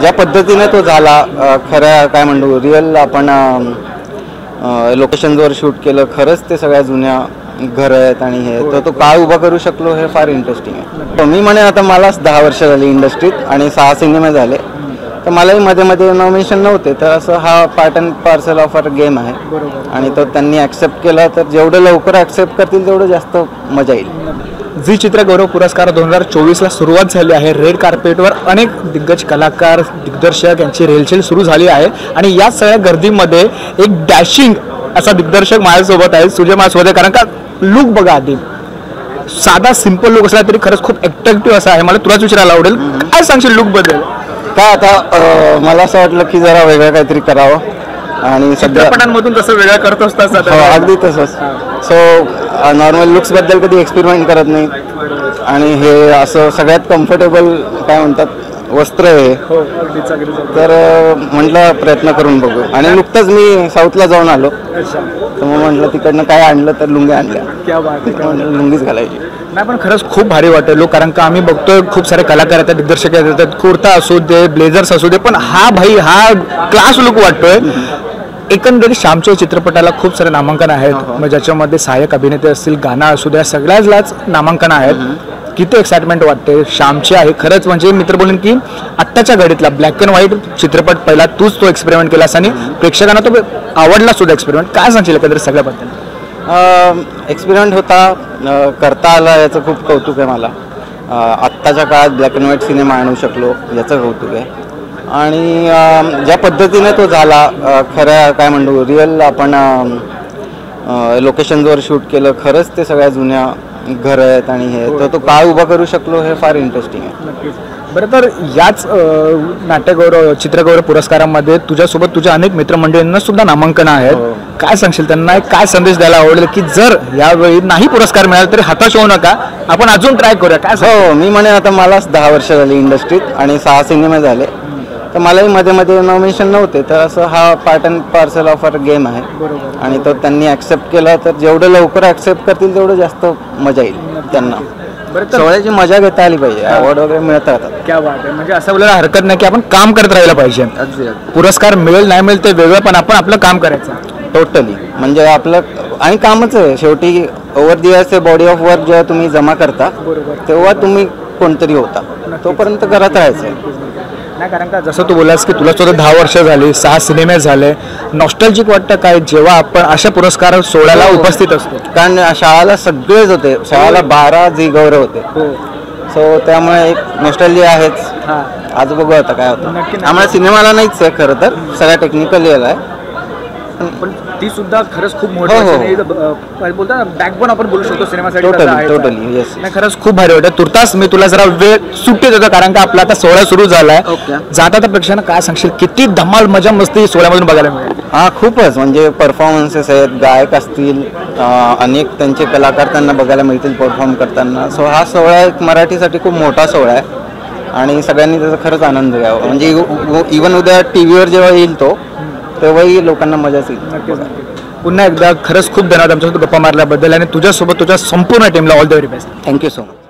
ज्या पद्धतीने तो झाला, खऱ्या काय म्हणतो रिअल आपण लोकेशनवर शूट केलं, खरंच ते सगळ्या जुन्या घर आहेत आणि हे तर तो काळ उभा करू शकलो हे फार इंटरेस्टिंग आहे. मी म्हणे आता मलाच 10 वर्ष झाली इंडस्ट्रीत आणि 6 सिनेमे झाले, तर मलाही मध्ये मध्ये नॉमिनेशन नव्हते, तर असं हा part and parcel of our game आहे आणि तो त्यांनी ॲक्सेप्ट केला, तर जेवढं लवकर ॲक्सेप्ट करतील तेवढं जास्त मजा येईल. झी चित्रगौरव पुरस्कार 2024ला सुरुवात झाली आहे. रेड कार्पेटवर अनेक दिग्गज कलाकार, दिग्दर्शक यांची रेलचेल सुरू झाली आहे आणि या सगळ्या गर्दीमध्ये एक डॅशिंग असा दिग्दर्शक माझ्यासोबत आहे, सुजय माझ्यासोबत आहे. कारण का लुक बघा, आधी साधा सिंपल लुक असला तरी खरंच खूप अट्रॅक्टिव्ह असा आहे. मला तुलाच विचारायला आवडेल, काय सांगशील लुक बद्दल? काय आता मला असं वाटलं की जरा वेगळं काहीतरी करावं आणि चित्रपटांमधून तसं वेगळं करत असतात. अगदी तसंच. सो नॉर्मल लुक्स बद्दल कधी एक्सपेरिमेंट करत नाही आणि हे असं सगळ्यात कम्फर्टेबल काय म्हणतात वस्त्र आहे, तर म्हटलं प्रयत्न करून बघू. आणि नुकतंच मी साऊथला जाऊन आलो, तर मग म्हटलं तिकडनं काय आणलं तर लुंग्या आणल्या, लुंगीच घालायची. नाही पण खरंच खूप भारी वाटेल लोक, कारण का आम्ही बघतोय खूप सारे कलाकार येतात, दिग्दर्शक येतात, कुर्ता असू दे, ब्लेझर्स असू दे, पण हा भाई हा क्लास लुक वाटतोय. एकंदरीत श्यामच्या चित्रपटाला खूप सारे नामांकन आहेत, ज्याच्यामध्ये सहाय्यक अभिनेते असतील, गाणं असू द्या, सगळ्याच नामांकन आहेत. किती एक्साइटमेंट वाटते श्यामची आहे खरंच. म्हणजे मित्र बोलेन की आत्ताच्या घडीतला ब्लॅक अँड व्हाईट चित्रपट पहिला तूच तो एक्सपेरिमेंट केलास आणि प्रेक्षकांना तो आवडला सुद्धा एक्सपेरिमेंट. काय सांगशील एकंदरीत सगळ्याबद्दल? एक्सपेरिमेंट होता, करता आला, याचं खूप कौतुक आहे मला. आत्ताच्या काळात ब्लॅक अँड व्हाईट सिनेमा आणू शकलो याचं कौतुक आहे. आणि ज्या पद्धतीने तो झाला, खऱ्या काय म्हणतो रिअल आपण लोकेशनवर शूट केलं, खरंच ते सगळ्या जुन्या घर आहेत आणि हे तर तो काळ उभा करू शकलो हे फार इंटरेस्टिंग आहे. बरं, तर याच नाट्यगौरव चित्रगौरव पुरस्कारामध्ये तुझ्यासोबत तुझ्या अनेक मित्रमंडळींना सुद्धा नामांकन आहेत. काय सांगशील त्यांना, काय संदेश द्यायला आवडेल की जर यावेळी नाही पुरस्कार मिळाला तरी हताश होऊ नका, आपण अजून ट्राय करूया? काय मी म्हणे आता मलाच 10 वर्ष झाली इंडस्ट्रीत आणि 6 सिनेमे झाले, तर मलाही मध्ये मध्ये नॉमिनेशन नव्हते, तर असं हा part and parcel of our game आहे आणि तो त्यांनी ॲक्सेप्ट केला, तर जेवढं लवकर ॲक्सेप्ट करतील तेवढं जास्त मजा येईल त्यांना. सोहळ्याची मजा घेता आली पाहिजे, अवॉर्ड वगैरे मिळतात. क्या बात आहे. म्हणजे असं बोलायला हरकत नाही की आपण काम करत राहायला पाहिजे. पुरस्कार मिळेल नाही मिळेल ते वेगळं, पण आपण आपलं काम करायचं. टोटली म्हणजे आपलं आणि कामच आहे शेवटी. Over the years body of work जेव्हा तुम्ही जमा करता तेव्हा तुम्ही कोणतरी होता, तोपर्यंत करत राहायचं. नाही, कारण का जसं तू बोलास की तुला सुद्धा 10 वर्ष झाली, 6 सिनेमे झाले, नॉस्टॅल्जिक वाटतं काय जेव्हा आपण अशा पुरस्कार सोहळ्याला उपस्थित असतो? कारण शाळेला सगळेच होते, शाळेला 12 झी गौरव होते, सो त्यामुळे एक नॉस्टॅल्जिया आहेच. आज बघू आता काय होतं. आम्हाला सिनेमाला नाहीच आहे खरं तर, सगळ्या टेक्निकल याला आहे, पण ती सुद्धा खरंच खूप मोठी बोलता बॅकबोन आपण बोलू शकतो सिनेमासाठी. Totally yes. नाही, खरंच खूप भारी वाटतं. तुर्तास मी तुला जरा वेळ सुट्टी देतो, कारण का आपला आता सोहळा सुरू झालाय. जाता तर प्रेक्षकांना काय सांगशील, किती धमाल मजा मस्ती सोहळ्यामधून बघायला मिळेल? खूपच म्हणजे परफॉर्मन्सेस आहेत, गायक असतील, अनेक त्यांचे कलाकार त्यांना बघायला मिळतील परफॉर्म करताना. सो हा सोहळा एक मराठीसाठी खूप मोठा सोहळा आहे आणि सगळ्यांनी त्याचा खरंच आनंद घ्यावा. म्हणजे इव्हन उद्या टीव्हीवर जेव्हा येईल तो, तेव्हाही लोकांना मजाच येईल. पुन्हा एकदा खरंच खूप धन्यवाद आमच्यासोबत गप्पा मारल्याबद्दल आणि तुझ्यासोबत तुझ्या संपूर्ण टीमला all the very best. Thank you so much.